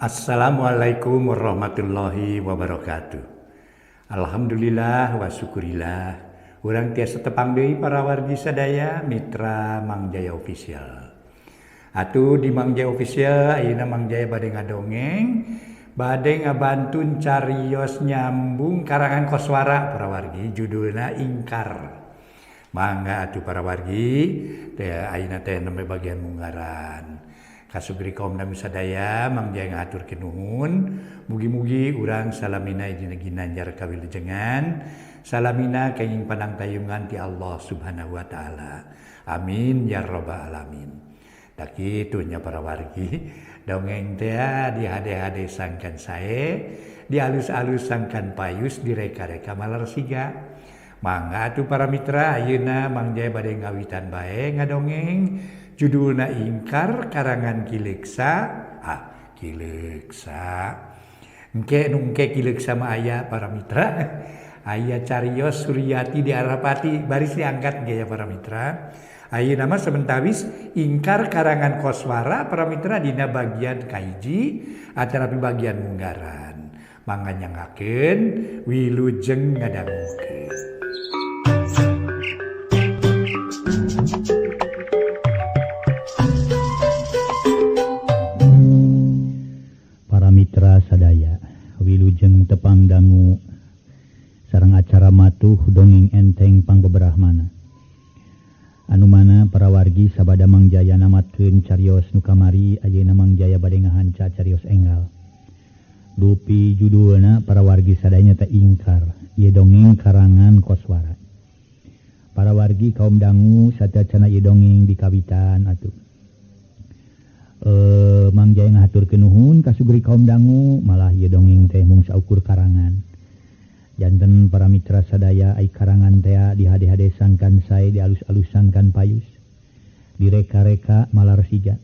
Assalamualaikum warahmatullahi wabarakatuh. Alhamdulillah wa syukurillah. Urang tiasa tepang deui para wargi sadaya mitra Mang Jaya Official. Atuh di Mang Jaya Official ayeuna Mang Jaya bade ngadongeng, bade ngabantun carios nyambung karangan koswara para wargi judulna Ingkar. Mangga atuh para wargi teh ayeuna teh nembe bagian munggaran. Kasugri kaum nami sadaya Mang Jaya ngaturkeun nuhun mugi-mugi urang salamina dina ginanjar kawilujengan salamina kenging pandang tayungan ti Allah Subhanahu wa taala amin ya rabbal alamin. Da kitu nya para wargi dongeng teh di hade-hade sangkan sae di alus-alus sangkan payus di reka-reka malarsiga. Mangga atuh para mitra ayeuna Mang Jaya bade ngawitan bae ngadongeng judulna Ingkar karangan Kileksa. Kileksa engke Kileksa mah aya para mitra aya carios Suryati di Arapati baris diangkat ge ya para mitra. Ayeuna mah sementawis Ingkar karangan koswara para mitra dina bagian kahiji atarapi bagian munggaran. Mangga nyangakeun wilujeng ngadangukeun. Mitra sadaya wilujeng tepang dangu sareng acara matuh dongeng enteng pangbeberahmana anu mana para wargi sabada Mang Jaya namatkeun carios nu kamari ayeuna Mang Jaya bade ngahanca carios enggal dupi judulna para wargi sadaya teh Ingkar ieu dongeng karangan koswara. Para wargi kaum dangu sateuacan ieu dongeng dikawitan atuh Mang Jaya ngahaturkeun nuhun kasugri kaum dangu malah ieu dongeng teh mung saukur karangan. Janten para mitra sadaya ai karangan teh di hade-hade sangkan sae di alus-alus sangkan payus. Di reka-reka malarsiga.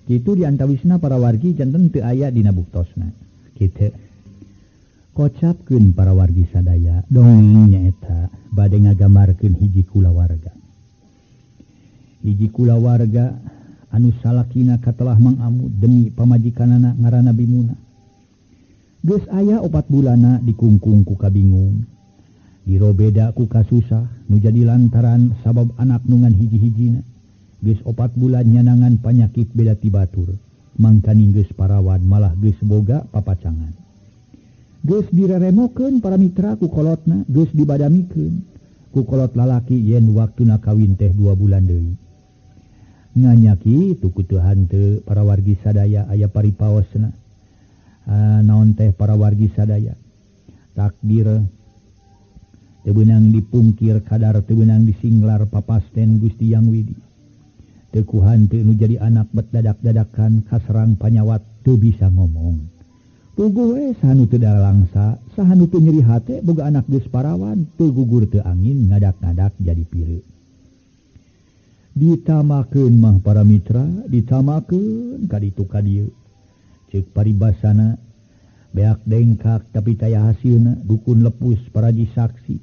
Kitu di antawisna para wargi janten teu aya dina buktosna. Kitu. Kocapkeun para wargi sadaya dongeng nyaeta bade ngagambarkeun hiji kulawarga. Hiji kulawarga anu salakina katelah Mang Amud demi pamajikanana ngaranna Bimuna. Geus aya 4 bulana dikungkung ku kabingung. Dirobeda ku kasusah nu jadi lantaran sabab anak nungan hiji-hijina. Geus 4 bulan nyanangan panyakit beda ti batur. Mangkani geus parawan malah geus boga papacangan. Geus direremokeun para mitra ku kolotna, geus dibadamikeun ku kolot lalaki yen waktuna kawin teh 2 bulan deui. Nganyaki itu kutuhan teu para wargi sadaya aya paripaosna naon teh para wargi sadaya takdir teu beunang dipungkir kadar teu beunang disinglar papasten Gusti Yang Widi teu kuhan teu nu jadi anak bet dadak-dadakan kaserang panyawat teu bisa ngomong puguh we sahanu teu dalangsa sahanu teu nyeri hate boga anak geus parawan teu gugur teu angin ngadak-ngadak jadi pireu. Ditamakeun mah para mitra ditamakeun kaditu kadieu ceuk paribasana beak dengkak tapi taya hasilna dukun lepus paraji saksi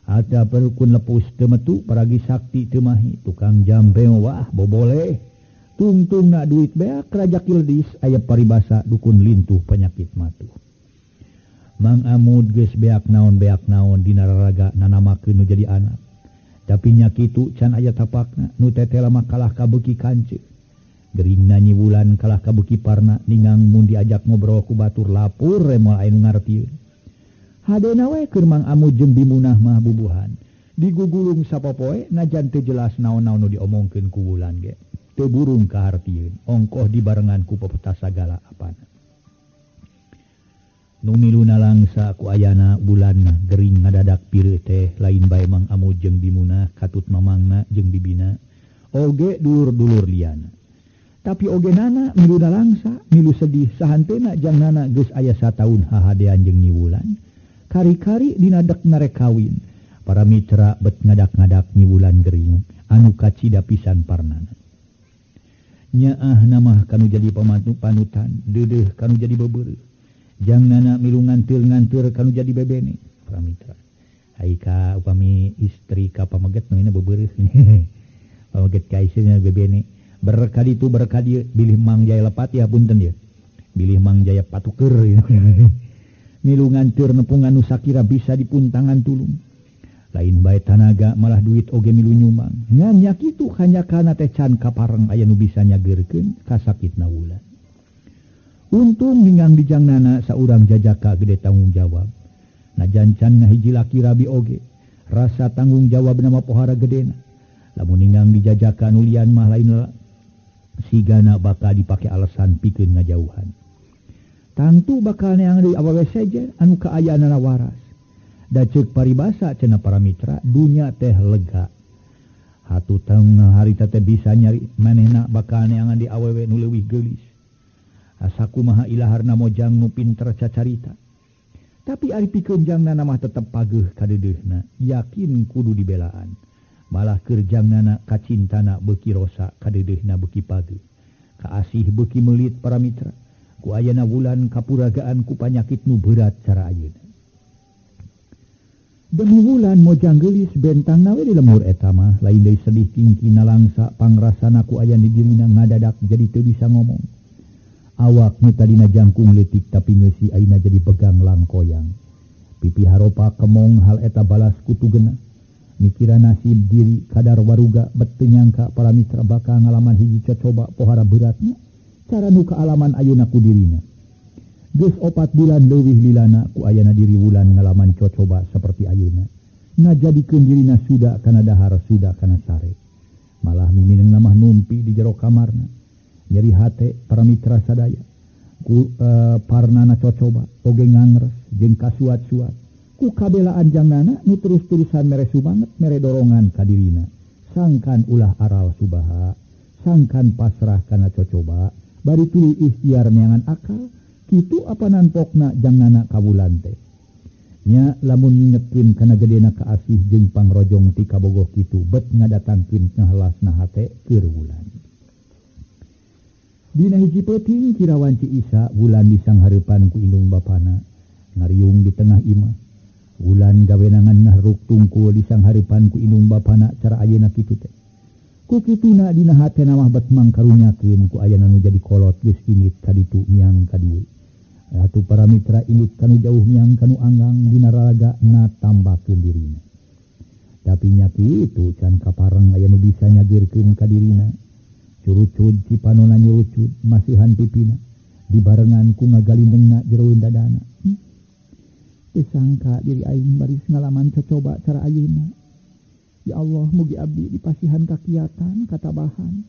ada perukun lepus teu metu paraji sakti teu mahi tukang jambe wah boboleh tungtungna duit beak raja kildis aya paribasa dukun lintuh penyakit matuh. Mang Amud geus beak naon dina raraga nanamakeun nu jadi anak. Tapi nya kitu can aya tapakna nu teteh lama kalah kabeuki kanceu. Gering nyi wulan kalah kabeuki parna ningang mun diajak ngobrol ku batur lapur moal aya nu ngartieun. Hadena we keur Mang Amud jeung Bimunah mah bubuhan. Digugulung sapopoe najan teu jelas naon-naon nu diomongkeun ku wulan ge. Teu burung kahartieun, ongkoh dibarengan ku pepetah sagala apana. Nu miluna langsa ku ayana bulan gering ngadadak pireu teh lain bae Mang Amud jeung Bimuna katut mamangna jeung bibina oge dulur-dulur liana. Tapi oge nana miluna langsa milu sedih sahantena jangnana geus aya sataun hahadean jeung Nyiwulan. Kari-kari dina dekna rek kawin. Para mitra bet ngadak-ngadak Nyiwulan gering anu kacida pisan parnana. Nyaah namah kanu jadi panutan, deudeuh kanu jadi bebeureuh. Jangnana milu nganteur kanu jadi bebene para mitra. Hai ka upami istri ka pameget nu bebeureuh. Pameget ka istrina bebene. Berkali itu berkali bilih Mang Jaya lepat ya punten ya. bilih Mangjaya patuker milungan nepungan Nusakira bisa dipuntangan tulung lain baik tanaga malah duit oge milu nyumang nganyak itu hanya karena teh can kapareng aya nu bisa nyagerkeun kasakitna wulan. Untung ningang dijangnana saurang jajaka gede tanggung jawab. Najan can ngahiji laki rabi oge. Rasa tanggung jawab nama pohara gedena. Lamun ningang dijajaka nulian mah lain sigana bakal dipake alasan pikeun ngajauhan. Tangtu bakal neang deui awewe sejen anu kaayana waras. Da ceuk paribasa cenah para mitra dunya teh lega. Hatu tengah harita teh bisa nyari manehna bakal neangan di awewe nu leuwih geulis. Asaku maha ilaharna mojang nu pinter cacarita. Tapi ari pikeun jangnana mah tetep pageuh kadeudeuhna, yakin kudu dibelaan. Malah keur jangnana kacintana beuki rosa, kadeudeuhna beuki pageuh. Kaasih beuki meulit para mitra. Ku ayana wulan kapuragaan ku panyakit nu berat cara ayeuna. Demi wulan mojang geulis bentangna we di lemur eta mah lain deui sedih kingkina langsa pangrasana ku aya di dirina ngadadak jadi teu bisa ngomong. Awak nu tadina jangkung leutik tapi ngeusi ayeuna jadi pegang langkoyang. Pipi haropa kemong hal eta balas kutugena. Mikira nasib diri kadar waruga bet teu nyangka para mitra bakal ngalaman hiji cocoba pohara beratna cara nu kaalaman ayeuna ku dirina. Geus 4 bulan leuwih lilana ku ayana diri wulan ngalaman cocoba saperti ayeuna. Ngajadikeun dirina suda kana dahar suda kana sare. Malah mimineungna mah numpi di jero kamarna. Nyeri hate para mitra sadaya ku parnana cocoba oge ngangres jeung kasuat-suat ku kabelaan jangnana nu terus-terusan mere sumanget mere dorongan ka dirina sangkan ulah aral subaha sangkan pasrah kana cocoba bari tuluy ikhtiar neangan akal kitu apa nampokna jangnana kawulan teh nya lamun ngingetkeun kana gedena kaasih jeung pangrojong ti kabogoh kitu bet ngadatangkeun ngahelasna hate keur wulan. Dina hiji peuting kirawan Ci Isa wulan disanghareupan ku indung bapana ngariung di tengah imah. Wulan gawenangan ngahruk tungkul disanghareupan ku indung bapana cara ayeuna kitu teh. Ku kituna dina hatena mah bet mangkarunyakeun ku ayana nu jadi kolot geus ingit ka ditu miang ka dieu. Atuh para mitra ingit kanu jauh miang kanu anggang dina raraga na tambakeun dirina. Tapi nya kitu can kapareng aya nu bisa nyageurkeun ka dirina. Curucud cipanona nyurucud masihan pipina dibarengan ku ngagalindengna jero dadana. Disangka diri aing baris ngalaman cocoba cara ayeuna. Ya Allah mugi abdi dipasihan kakiatan katabahan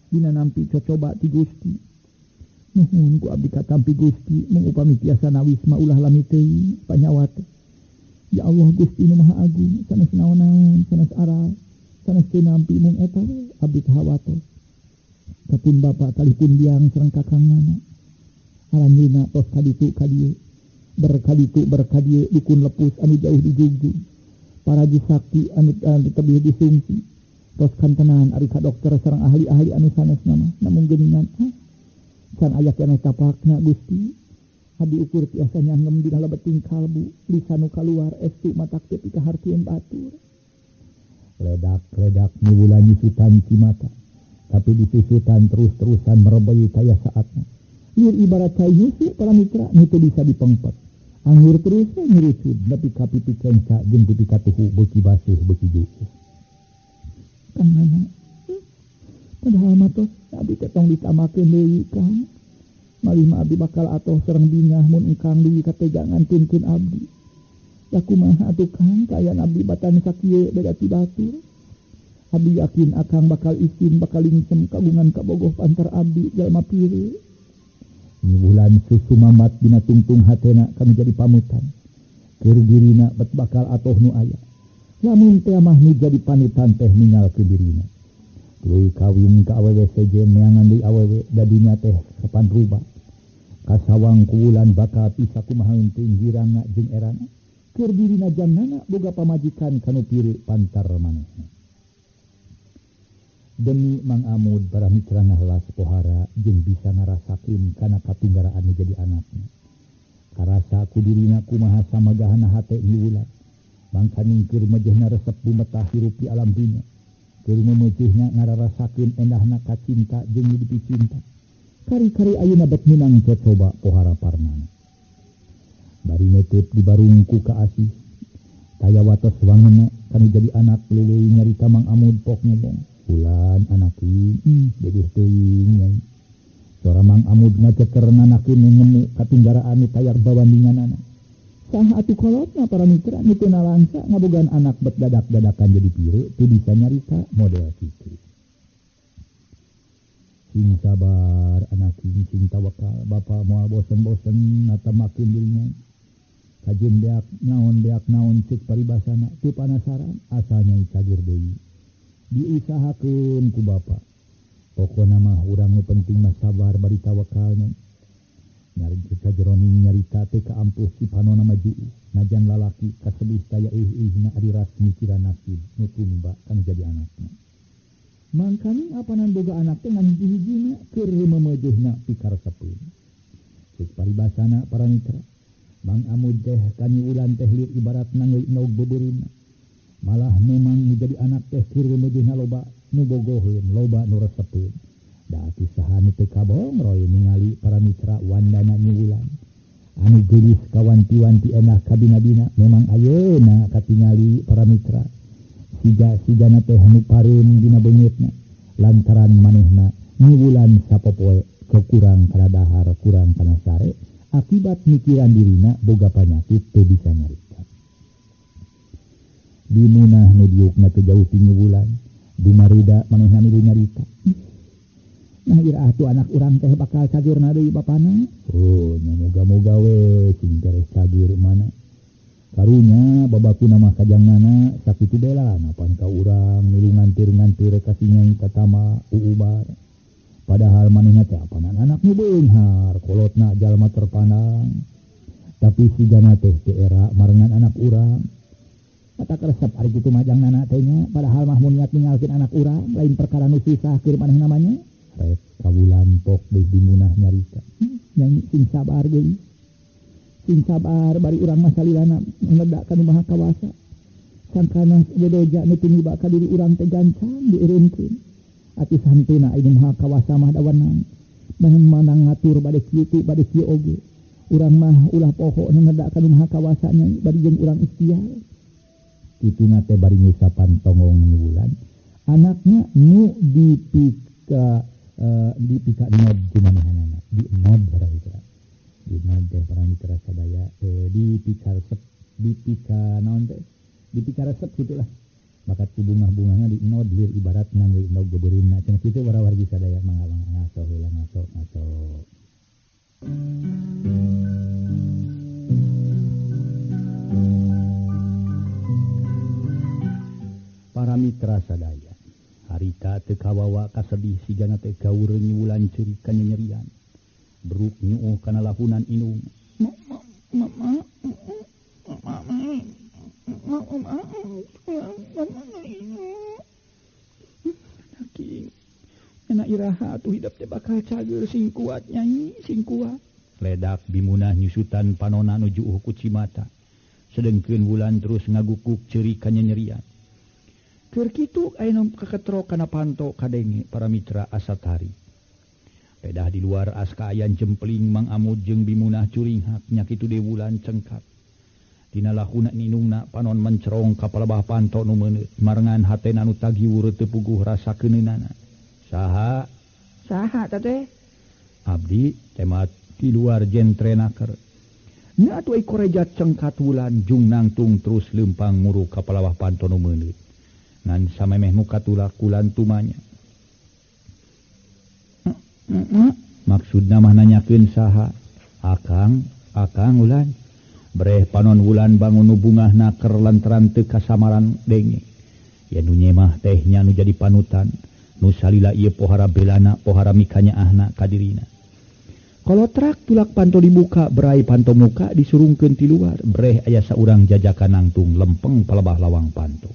dina nampi cocoba ti Gusti. Nuhun ku abdi katampi Gusti mung upami tiasa nawisma ulah lami teuing panyawa teh. Ya Allah Gusti nu Maha Agung sanes naon-naon sanes aral sanes teu nampi mung eta we abdi kahawatos. Kapun bapak kalipun biang sareng kakangna alhamdulillah tos kaditu kadieu berkaditu berkadieu dukun lepus anu jauh di jugjug para jisakti anu tebih disungsi tos kantenan ari ka dokter sareng ahli-ahli anu sanesna mah namung geuningan can aya keneh tapakna Gusti abdi ukur tiasa nyangem dina lebeting kalbu lisanu kaluar estu matak teu pikahartieun batur ledak-ledak niwulan nyusutan cimata. Tapi disusutan terus-terusan mereboi kaya saatnya. Liur ibarat cai nyusu para mitra itu bisa dipengpet. Anggur terus nyerucud tapi kapipi kenca jeung pipi katuhu beuki basuh beuki juuh. Kang Nana. Padahal mah tos abdi ketong ditamakeun deui Kang. Malih mah abdi bakal atoh sareng bingah mun engkang deui kategangan tunkeun abdi. Da kumaha atuh Kang kaayaan abdi batan sakieu beda ti batur. Abdi yakin akang bakal isin bakal lingsem kagungan kabogoh pantar abdi jalma pieu. Ini bulan susu mamat dina tungtung hatena kami jadi pamutan. Keur dirina bet bakal atoh nu aya. Lamun teh mah nu jadi panutan teh ninggal ke dirina. Tuluy kawin ka awewe sejen neangan deui awewe dadinya teh kapan rubah. Kasawang ku wulan bakal pisah kumaha teuing girangna jeung erana. Keur dirina jangnana boga pamajikan kanu pieu pantar manehna. Demi Mang Amud para mitra ngahelas pohara jeung bisa ngarasakeun kana katunggaraan jadi anakna. Karasa ku dirina kumaha samagahana hate ni wulan. Mangka ningkeur mejehna resep bumetah hirup di alam dunya. Keur memejehna ngararasakeun endahna kacinta jeung hidup cinta. kari-kari ayeuna bet minang coba pohara parnana. Bari netep di barungku ka asih. Taya watos wangena kanu jadi anak lelei nyarita Mang Amud pok ngobong. Ulan anak ieu dedeh teuing nyai. Sora Mang Amud ngaceker nanakeun nemu katinggaraan nu tayar babandinganana. Saha atuh kolotna para mitra nu teu nalangsa ngabogaan anak bet dadak-dadakan jadi pire teu bisa nyarita model kitu. Sing sabar anak sing tawakal bapa moal bosen-bosen natamakeun deui nyai. Kajen beak naon cek paribasana teu panasaran asa nyai cager deui. Diusahakeun ku bapa. Pokona mah urang nu penting mah sabar bari tawakal nyai. Nyari kajeroning nyarita teh kaampuh si panona maju najan lalaki kasedih taya na ari ras mikiran nasib nu tumba kan jadi anakna. Mangkani apanan boga anak teh ngan hiji-hijina keur memeujeuna pikaresepeun. Cek paribasana para mitra. Mang Amud teh kani ulan teh lir ibarat nangeuig beubeurina. Malah memang menjadi anak teh keur memeujeuna loba nu bogoheun, loba nu resepeun. Da pisahan teh kabong roy ningali para mitra wandana nyuwulan. Anu geulis kawanti-wanti enah kabina-bina memang ayeuna katingali para mitra. Siga-sigana teh nu pareun dina beungeutna lantaran manehna nyuwulan sapopoe kekurang kana dahar kurang kana sare akibat mikiran dirina boga panyakit teu bisa nyarita. Dimunah nu diukna teu jauh ti nyuwulan dumarida manehna milu nyarita. Nah ira atuh anak urang teh bakal cageurna deui bapana. Oh nya moga-moga we sing tereh cageur mana. Karunya babakuna mah kajangnana sakitu bela napan ka urang milu ngantir-ngantir kasih nyai katama uubar. Padahal manehna teh apanan anak nu beunghar kolotna jalma terpandang. Tapi sigana teh teu era marengan anak urang. Kata keresep ari kitu majangnana teh nya padahal mah mun niat ninggalkeun anak urang lain perkara nu susah keur maneh namanya. Rek kawulan pok deui dimunah nyarita. Nyai sing sabar deui. Sing sabar bari urang mah salilana ngeda ka nu maha kawasa. Sangkana bedoja nu tumiba ka diri urang teh gancang dieureunkeun. Ati santuna anu maha kawasa mah dawanang. Maneh mandang ngatur bade kieu tu bade kieu oge. Urang mah ulah poho nu ngeda ka nu maha kawasa nya bari jeung urang ikhtiar. Kituna teh bari ngusapan tongong nyuwulan. Anakna nu dipika nod kumanehanana di nod barangkali. Di nod teh para mitra sadaya dipika naon teh dipika resep gitulah bakat ku bunga-bungana di nod lir ibarat nangeuing endog beubeurina cenah kitu wargi sadaya mangawang ngaso heula ngaso. Para mitra sadaya harita teu kawawa kasedih sigana teh gaur nyuwulan ceurik kanyerian. Beruk nyuuh kana lahunan inung. Enak iraha atuh hidup teh bakal cager sing kuat nyanyi sing kuat. Ledak bimunah nyusutan panona nuju ku Cimata. Sedengkeun wulan terus ngagukuk ceurik kanyerian. Keur kitu ayeuna kaketro kana panto kadenge para mitra asatari. Pedah di luar aska ayan jempling Mang Amud jeung bimunah curinghak nya kitu deui wulan cengkat. Dina lahuna ninungna panon mencerong ka palebah panto nu meuneuh marengan hatena nu tagiwur teu puguh rasa keuneunana. Saha teh? Abdi temat di luar jentrenaker. Nya atuh ai korejat cengkat wulan jung nangtung terus leumpang nguru ka palebah panto nu meuneuh. Ngan samemeh nu katulak kulan tumanya. Maksudna mah nanyakeun saha? Akang ulan. Breh panon wulan bangun nu bungahna keur lantaran teu kasamaran denge. Ya nu nyemah teh nya nu jadi panutan. Nu salila ieu pohara belana, pohara mikanyaahna ka dirina. Kolotrak tulak panto dibuka, berai panto muka disurungkeun ti luar. Breh aya saurang jajakan nangtung lempeng palebah lawang panto.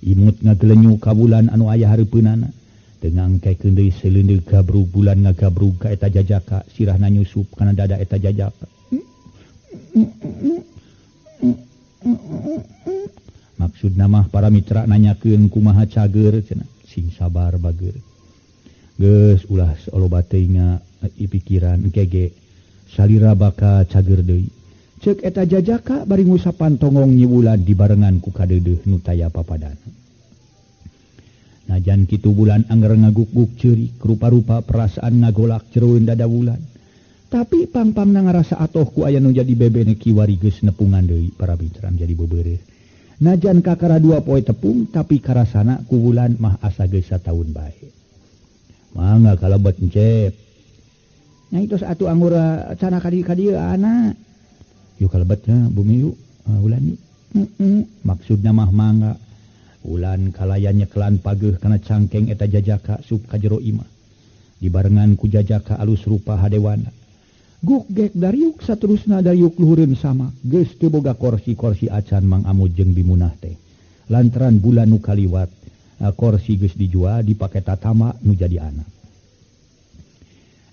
Imut ngagelenyu ka wulan anu aya hareupeunana. Dengan kaikeun deui seleundeug gabrug bulan ngagabrug ka eta jajaka sirahna nyusup kana dada eta jajaka. Maksudna mah para mitra nanyakeun kumaha cager cenah sing sabar bageur. geus ulah olo bateinga pikiran kege salira baka cager deui ceuk eta jajaka bari ngusapan tongong nyiwulan dibarengan ku kadeudeung nu taya papadana. Najan kitu bulan angger ngaguk-guk ceurik rupa-rupa perasaan ngagolak cereueun dada bulan. Tapi pang-pangna ngarasa atoh ku aya nu jadi bebene kiwari geus nepungan deui para bitran jadi bebeureuh. Najan kakara 2 poe tepung tapi karasana ku bulan mah asa geus sataun bae. Mangga kalebet encep. Nya itu satu anggora cana kadi anak. Yuk kalebetnya bumi yuk ulan ni. Maksudna mah mangga. Ulan kalayan nyekelan pageuh kana cangkeng eta jajaka sup ka jero imah. Dibarengan ku jajaka alus rupa hadewana. Guk gek dariuk saterusna dariuk luhureun sama. Geus teu boga korsi-korsi acan Mang Amud jeung Bimunah teh. Lantaran bulan nu kaliwat korsi geus dijual dipake tatama nu jadi anak.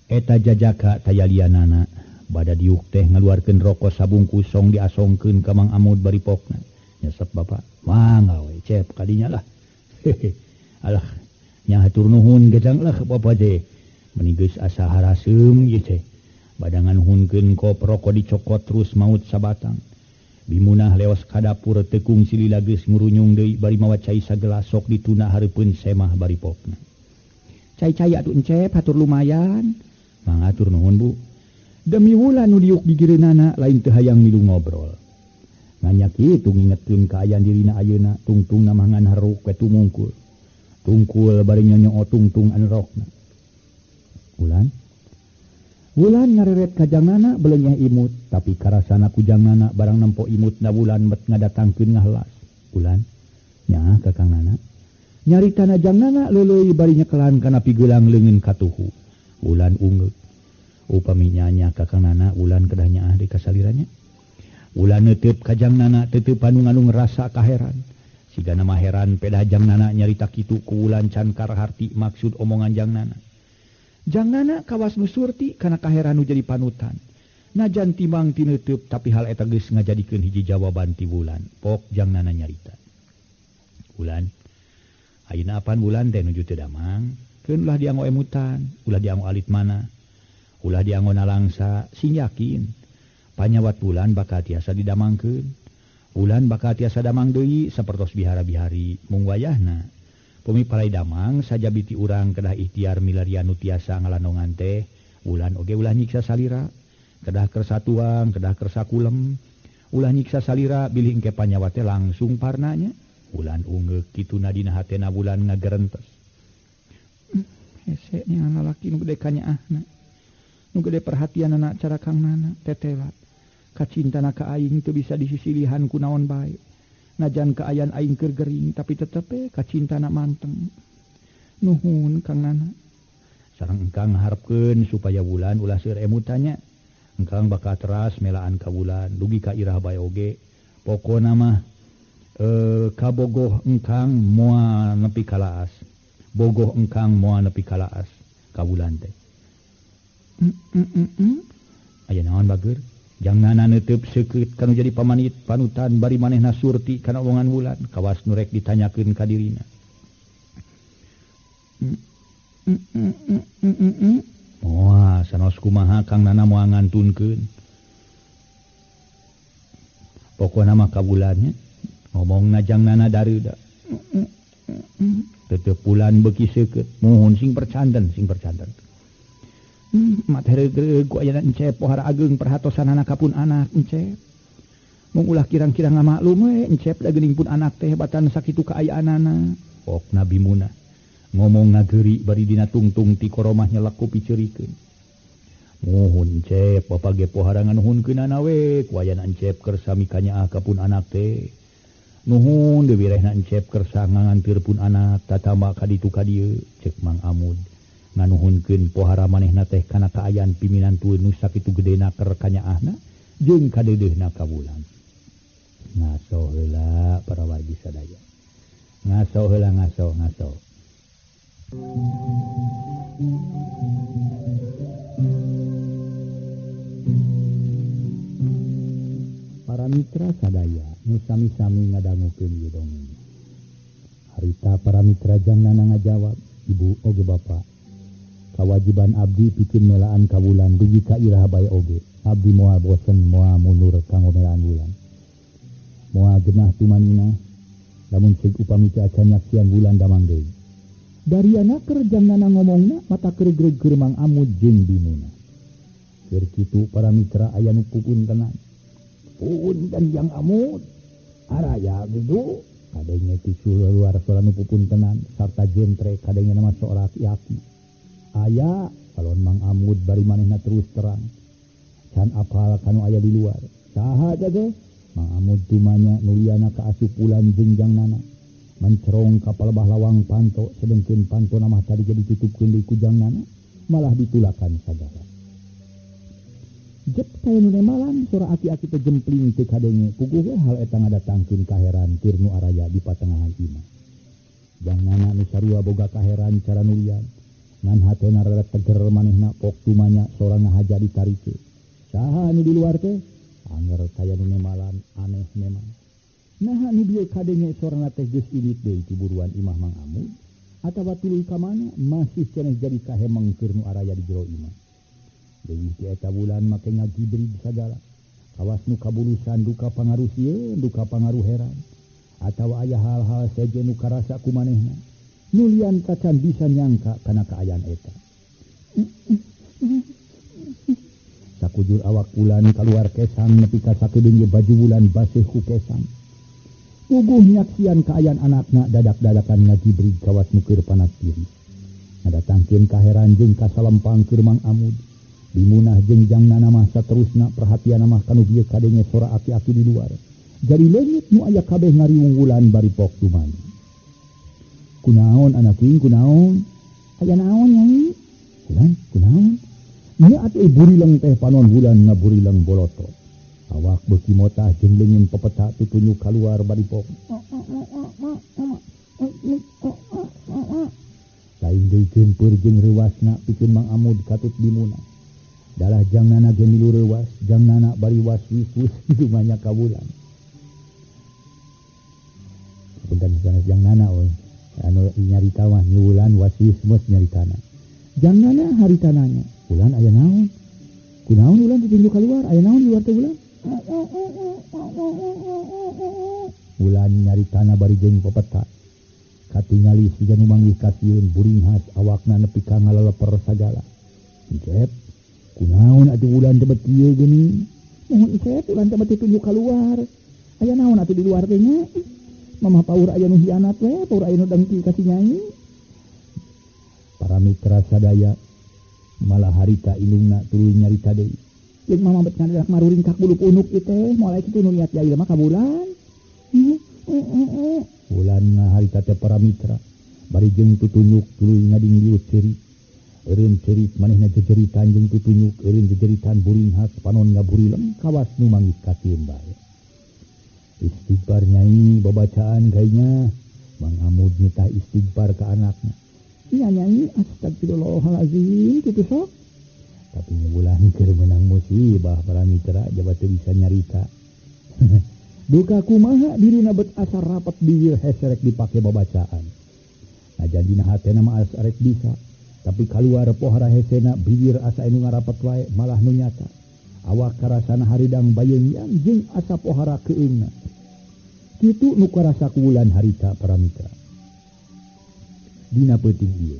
Eta jajaka tayalianana bada diuk teh ngaluarkeun rokok sabungkus song diasongkeun ka Mang Amud bari pokna. Nyesep bapak. Mangga we cep kadinya lah. Alah nya hatur nuhun gedang lah bapa teh. Meni geus asa haraseum ieu teh. Badangan hunkeun kop rokok dicokot terus maut sabatang. Bimunah leos ka dapur tekung silila geus ngurunyung deui bari mawa cai sagelas sok dituna hareupeun semah bari pokna. Cai-cai atuh encep hatur lumayan. Mangatur nuhun Bu. Demi wulan nu diuk digireunana lain teu hayang milu ngobrol. Nganyak kitu ngingetkeun ka ayan dirina ayeuna tungtung namangan haruk we tumungkul. Tungkul bari nyonyo tungtung anu rokna. Wulan ngareret ka jangnana belenyeh imut tapi karasana ku jangnana barang nempo imutna Wulan bet ngadatangkeun ngahelas. Wulan nya kakangnana nyaritana jangnana leuleuy bari nyekelan kana pigeulang leungeun katuhu. Wulan ungeuk. Upami nya kakangnana Wulan kedah nyaah di kasaliranya. Ulah neuteup ka jangnana teutepan anu ngerasa kaheran. Sigana mah heran pedah jangnana nyarita kitu ku Wulan can karaharti maksud omongan jangnana. Jangnana kawas nu surti kana kaheran nu jadi panutan. Najan timbang tineutup tapi hal eta geus ngajadikeun hiji jawaban ti Wulan. Pok jangnana nyarita. Wulan, ayeuna apan Wulan teh nuju teu damang? Keun ulah dianggo emutan, ulah dianggo alit mana, ulah dianggo nalangsa, sing yakin. Panyawat Wulan bakal tiasa didamangkeun. Wulan bakal tiasa damang deui sapertos bihara-bihari mung wayahna. Pumi palai damang saja biti urang kedah ikhtiar milarian nu tiasa ngalandongan teh. Wulan oge ulah nyiksa salira. Kedah kersa tuang, kedah kersa kulem. Ulah nyiksa salira bilih engke panyawat teh langsung parnanya. Wulan ungeuk kituna dina hatena Wulan ngagerentes. Hese nya lalaki nu gede kanyaahna. Nu gede perhatian anak cara kang nana tetelat. Kacintana ka aing teu bisa disisilihan ku naon bae. Najan ka ayan aing keur gering tapi tetep kacintana manteng. Nuhun Kang Nana. Sareng engkang harapkeun supaya Wulan ulah seueur emutanya. Engkang bakal teras melaan ka Wulan, dugi ka irah bae oge. Pokona mah kabogoh engkang moal nepi kalaas. Bogoh engkang moal nepi kalaas ka Wulan teh. Aya naon bageur? Jangnana neuteub seukeut kanu jadi pamanit panutan bari manehna surti kana omongan Wulan kawas nu rek ditanyakeun ka dirina. Moal sanos kumaha Kang Nana moal ngantunkeun. Pokona mah ka Wulan nya ngomongna jangnana dareuda. Tetep Wulan beuki seukeut mohon sing percanten. Materi ku ayana encep pohara ageung perhatosan anak kapun anak encep. Mung ulah kirang-kirang ngamaklum we encep da geuning pun anak teh batan sakitu kaayaanana. Pok Nabi Munah ngomong ngageuri bari dina tungtung ti koromah nyelek ku piceurikeun. Mohon encep bapa ge pohara nganuhunkeunana we ku ayana encep kersa mikanyaah kapun anak teh. Nuhun deui wirehna encep kersa nganganteur pun anak tatama ka ditu ka dieu ceuk Mang Amud. Nganuhunkeun pohara manehna teh kana kaayaan piminan tueun nu sakitu gedena keur kanyaahna jeung kadeudeuhna ka Wulan. Ngaso heula para wargi sadaya. Ngaso heula ngaso. Para mitra sadaya nu sami-sami ngadangukeun ieu dongeng. Harita para mitra jangnana ngajawab, ibu oge bapak. kawajiban abdi bikin melaan ka bulan dugi ka irah bae oge. Abdi moal bosen moal mundur kanggo melaan bulan. Moal genah tumanina lamun ceuk upami teu acan nyaksian bulan damang deui. Dariana keur janganna ngomongna mata keur greug-greug Mang Amud jeung bimuna. Keur kitu para mitra aya nu pupuntenan. Punten Jang Amud. Araya gitu. Kadenge tisu luar soal nu pupuntenan sarta jentre kadenge nama seorang aki-aki. Aya kalon Mang Amud bari manehna terus terang. Can apal kanu aya di luar. Saha jaga? Mang Amud tumanya nuliana ka asup ulan jeung jangnana. Mencerong kapal bah lawang panto sedengkeun panto nama tadi jadi tutupkeun deui ku jangnana malah ditulakan sagala. Jep kae nu nemalan sora aki-aki teh jempling teu kadenge puguh we hal eta ngadatangkeun kaheran keur nu araya di patengahan imah. Jangnana nu sarua boga kaheran cara nulian ngan hatena rada teger manehna pok tumanya sora ngahaja ditarike. Saha nu di luar teh anger kaya nu nemalan aneh memang. Nah nu dieu kadenge sorana teh geus ilit deui ti buruan imah Mang Amud atawa tuluy ka mana masih cenah jadi kahemeng keur nu araya di jero imah. Deui ti eta bulan make ngagibrig sagala. Kawas nu kabulusan duka pangaruh sieun duka pangaruh heran atawa aya hal-hal saja nu karasa ku manehna. Nulian kacan bisa nyangka kana kaayaan eta. Sakujur awak ulan kaluar kesang nepi ka sakedeung baju bulan baseuh ku kesang. Puguh nyaksian kaayaan anakna dadak-dadakan ngagibrig kawas nu keur panas diri. Ngadatangkeun kaheran jeung kasalempang keur Mang Amud. Bimunah jeung jangnana mah saterusna perhatian mah kanu bieu kadenge sora aki-aki di luar. Jadi leungit nu aya kabeh ngariung wulan bari pok tumani. Kunaon anaking kunaon? Aya naon nyai? Kunaon? Nya atuh burileng teh panon wulan na burileng boloto. Awak beuki motah jeung leungin pepeta tutunjuk kaluar bari pok. Lain deui geumpeur jeung reuwasna pikeun Mang Amud katut bimuna. Dalah jangnana ge milu reuwas, jangnana bari was-wis dumanya ka bulan. Punten sanes jangnana oi. Anu nyarita mah wulan was-wis mos nyaritana. Jangnana haritananya, "Bulan aya naon? Kunaon ulan tutunjuk kaluar? Aya naon di luar teh bulan?" Ulan nyari tanah bari jeung pepeta. Katingali siga nu manggih kasieun buring has awakna nepi ka ngaleleper sagala. Jep, kunaon atuh ulan tebet kieu geuning? Mohon Icep ulan tebet ditunjuk kaluar. Aya naon atuh di luar teh nya? Mamah paur aya nu hianat we, paur aya nu dengki ka si nyai. Para mitra sadaya malah harita ilungna tuluy nyarita deui. Jeung mama bet ngadak maruring kak bulu punuk ieu teh moal kitu nu niat yai mah ka bulan. Bulan harita teh para mitra bari jeung tutunjuk tuluy ngadinggiut ceurik. Eureun ceurik manehna jejeritan jeung tutunjuk eureun jejeritan buring has panon ngaburileng kawas nu manggih kasieun bae. Istighfar nyai babacaan gaynya Mang Amud nyita istighfar ka anakna. Nya nyai astagfirullahalazim kitu sok. Tapi bulan keur menang musibah para mitra jabat teu bisa nyarita. Duka kumaha dirina bet asar rapat bieu heserek dipake babacaan. Najan dina hatena mah arek bisa, tapi kaluar pohara hesena bibir asa anu ngarapat wae malah nu nyata. Awak karasana haridang bayeung jeung asa pohara keueungna. Kitu nu karasa ku wulan harita para mitra. Dina peuting ieu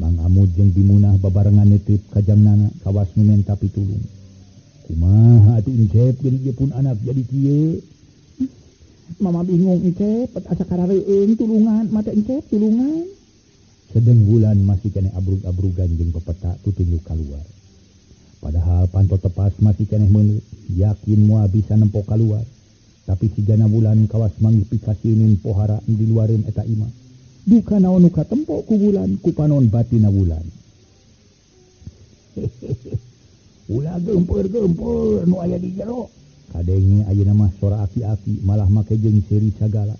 Mang Amud jeung bimunah babarengan neuteup ka jangnana kawas nu menta pitulung. Kumaha atuh Icep geuning ieu pun anak jadi kieu? Mama bingung Icep, pet asa karareueung tulungan, mata Icep tulungan. Sedeng bulan masih keneh abrug-abrugan jeung pepeta tutunjuk kaluar. Padahal panto tepas masih keneh meuneu, yakin moal bisa nempo kaluar. Tapi sigana bulan kawas manggih pikasieun pohara di luareun eta imah. Duka naon nu katempo ku bulan ku panon batina bulan. Ulah geumpeur-geumpeur nu aya di jero. Kadenge ayeuna mah sora aki-aki malah make jeung seuri sagala.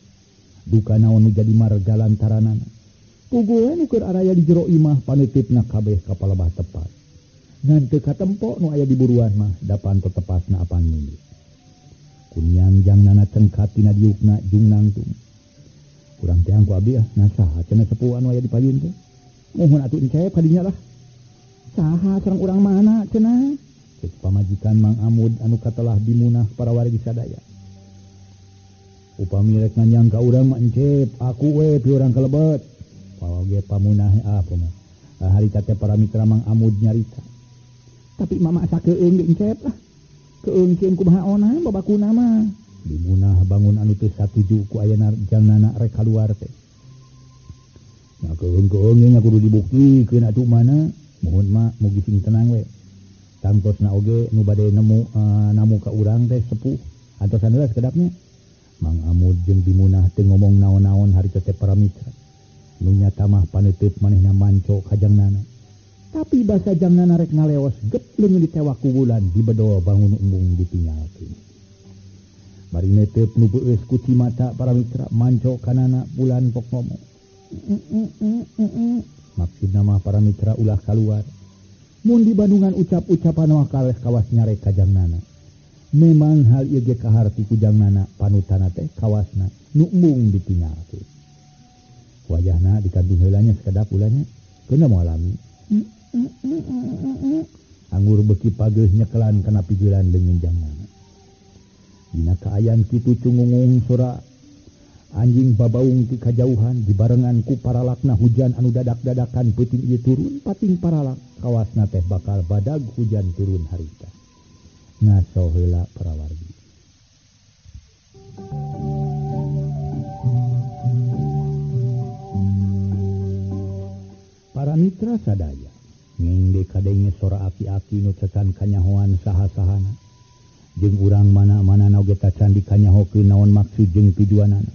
Duka naon nu jadi marga lantaranana. Puguh nu keur araya di jero imah paneutipna kabeh ka palebah tepas. Ngan teu katempo nu aya di buruan mah da panto tepasna apan muli. Kunyang jangnana cengkat tina diukna jeung nangtung. Kurang teh angku abdi nasaha cenah sepuh anu aya di payun teh. Mohon atuh Icep kadinya lah. saha sareng urang mana cenah cek pamajikan Mang Amud anu katelah dimunah para wargi sadaya. Upami rek nganyang ka urang mah encep aku we pi urang kalebet pawage pamunah pemah harita teh para mitra Mang Amud nyarita tapi mama sakeung ge encep lah keungkeun kumaha ona babakuna mah dimunah bangun anu teu satuju ku ayeuna jangnana rek kaluar teh. Nah keung-keung nya kudu dibuktikeun atuh mana mohon mak mugi sing tenang we. Tangtosna oge nu bade nemu namu ka urang teh sepuh antosan heula sakedapnya. Mang Amud jeung Bimunah teu ngomong naon-naon harita teh para mitra. Nu nyata mah paneuteut manehna manco ka jangnana. Tapi basa jangnana rek ngaleos gep leungeun ditewak ku bulan dibedol bangun embung ditinggalkeun. Bari neuteut nu beueus ku cimata para mitra manco kanana bulan pok ngomong. Maksudna mah para mitra ulah kaluar. Mun di Bandungan ucap-ucapan wakales kawas nyarek ka jangnana. Memang hal ieu ge kaharti ku jangnana panutana teh kawasna nu embung ditinggalkeun. Wajahna dikandung heula nya sakedap ulanya keuna moal alami. Anggur beuki pageus nyekelan kana pigelan leungeun jangnana. Dina kaayaan kitu cungungung sora anjing babaung ti kajauhan dibarengan ku paralakna hujan anu dadak-dadakan peuting ieu turun pating paralak kawasna teh bakal badag hujan turun harita. Ngaso heula para wargi. Para mitra sadaya ngengde kadenge sora aki-aki nu cekan kanyahoan saha-sahana jeung urang mana-mana oge tacan dikanyahokeun naon maksud jeung tujuanana.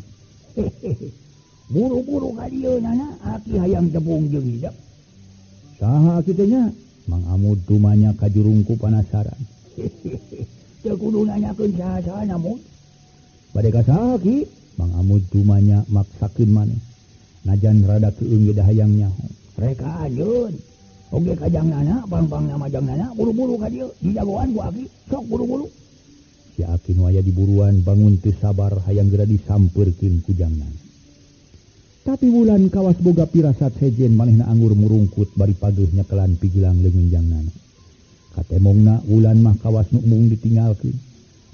Buru-buru ka dieu nana aki hayang tepung jeung hidup. Saha aki teh nya? Mang Amud tumanya ka jurungku panasaran. Teu kudu nanyakeun saha-saha namun. Bade ka saha ki? Mang Amud tumanya maksakeun maneh. Najan rada keung ge hayang nyaho. Reka anjeun. Oge ka jangnana pang-pang nama jangnana buru-buru ka dieu dijagoan ku aki sok buru-buru. Si aki nu aya di buruan bangun teu sabar hayang geura disampeurkeun ku jangnana. Tapi bulan kawas boga pirasat sejen manehna anggur murungkut bari pageus nyekelan pigelang leungeun jangnana. Katemongna bulan mah kawas nu embung ditinggalkeun.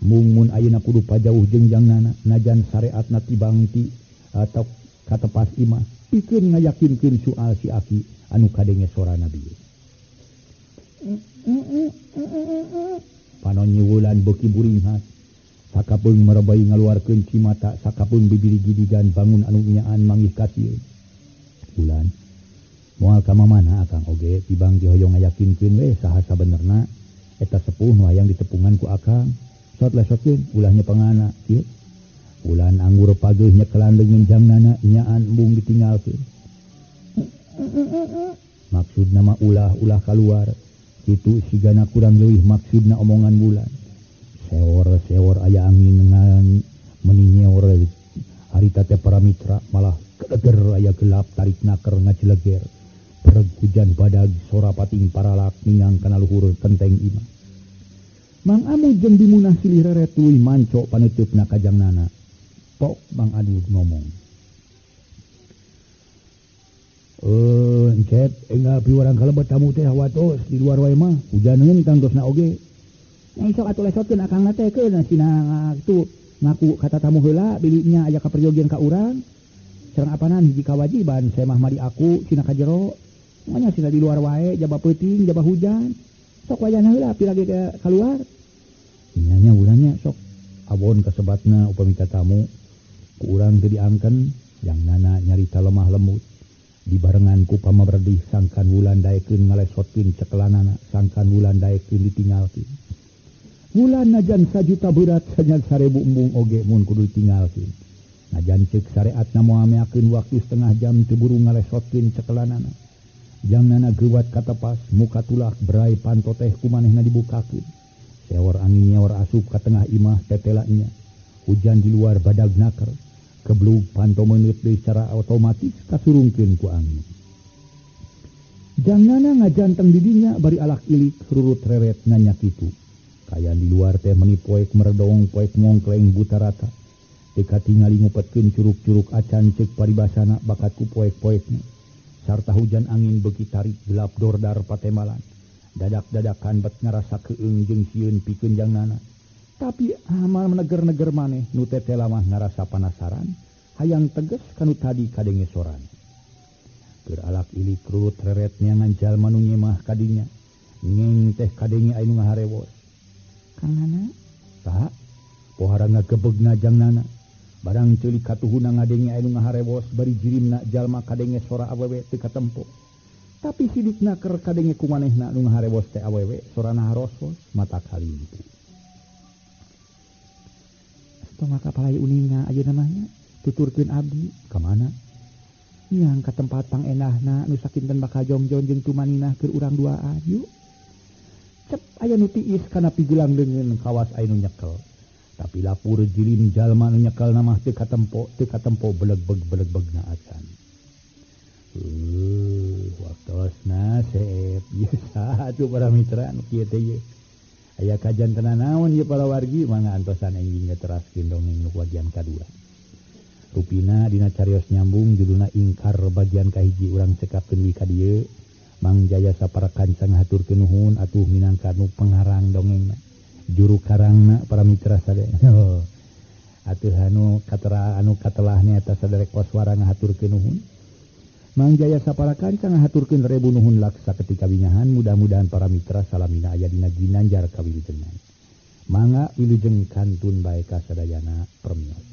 Mung mun ayeuna kudu pajauh jeung jangnana najan sareatna tibangti atau katepas imah pikeun ngayakinkeun soal si aki anu kadenge sorana bieu. Panonnya wulan beuki buringhas sakapeung merebay ngaluarkeun cimata sakapeung bibiri gidigan bangun anu nyaan manggih ka dieu. Wulan moal ka mamana akang oge tibang dihoyong ngayakinkeun we saha sabenerna eta sepuh nu hayang ditepungan ku akang. Sot lesotkeun ulahnya pangana ieu. Wulan anggur pageus nyekelan leungeun jangnana nyaan embung ditinggalkeun. Maksudna mah ulah kaluar. Itu sigana kurang leuwih maksudna omongan bulan. Seor aya angin ngan meningeor harita teh para mitra malah kedeger aya gelap tarik naker ngaceleger. Pereg hujan badag sora pating paralak ningang kana luhur kenteng imah. Mang Amud jeung Bimunah silih reret tuluy manco paneutupna ka jangnana. Pok Mang Amud ngomong. Encep, enggak pi urang kalebet tamu teh watos di luar wae mah hujaneun tangtosna oge. Nya sok atuh lesotkeun akangna teh keun sina kitu ngaku kata tamu heula bilinya aya kaperyogian ka urang. Sareng apanan hiji kawajiban saya mah mari aku cina ka jero. Monya sina di luar wae jaba peuting jaba hujan. Sok wayahna heula pi lagi ke keluar. Nya bulannya sok abon kasebatna upami tamu ku urang teu diangken jangnana nyarita lemah lembut. Dibarengan ku pamaberdih sangkan wulan daekeun ngalesotkeun cekelanana sangkan wulan daekeun ditinggalkeun. Wulan najan sajuta berat sanyan 1000 embung oge mun kudu ditinggalkeun. Najan ceuk sareatna moal meakeun waktu setengah jam teu buru ngalesotkeun cekelanana. Jangnana geuwat katepas muka tulah berai panto teh ku manehna dibukakeun. Seor angin nyeor asup ka tengah imah tetelanya. Hujan di luar badag naker. Keblug panto meunut deui secara otomatis kasurungkeun ku angin. Jangnana ngajanteng di dinya bari alak ilik rurut reret nanya kitu. Kaya di luar teh meuni poek meredong poek ngongkleng buta rata. Teu katingali ngupetkeun curug-curug acan ceuk paribasana bakat ku poek-poekna. Sarta hujan angin beuki tarik gelap dordar patemalan. dadak-dadakan bet ngarasa keung jeung sieun pikeun jangnana. Tapi amal meneger-neger maneh nu tete lamah ngarasa panasaran, hayang teges kanu tadi kadenge soran. Keur alak ilikrut reret neangan jalma nu nyemah kadinya. Ngeng teh kadenge aya nu ngaharewos. Kang Nana, tah pohara ngagebegna jangnana. Barang ceulik katuhuna ngadenge aya nu ngaharewos bari jirimna jalma kadenge sora awewe teu katempo. Tapi sidikna keur kadenge kumanehna nu ngaharewos teh awewe sorana harosos mata kalimpu. Tong kapalai uninga ayeuna namanya tuturkeun abdi ka mana? Nyang ka tempat pang enahna nu sakinten bakal jongjon jeung tumaninah keur urang duaan yuk. Cep aya nu tiis kana pigulang leungeun kawas aya nu nyekel. Tapi lapur jirim jalma nu nyekel na mah teu katempo beleg-belegna acan. Waktosna seep ieu satu para mitra nu kieu teh ieu. Aya kajan tenan naon ieu para wargi mangga antosan enging ngeteraskeun dongeng nu bagian kadua. Rupina dina carios nyambung judulna Ingkar bagian kahiji urang cekapkeun wi ka dieu. Mang Jaya saparakan ngahaturkeun nuhun atuh minangka nu pengarang dongengna. Juru karangna para mitra sadaya. Atuh anu katelah nyaeta saderek koswara ngahaturkeun nuhun. Mang Jaya saparakan ngahaturkeun rebu nuhun laksa ketika wingahan, mudah-mudahan para mitra salamina aya dina ginanjar kawilujengan. Mangga wilujeng kantun bae kasadayana permios.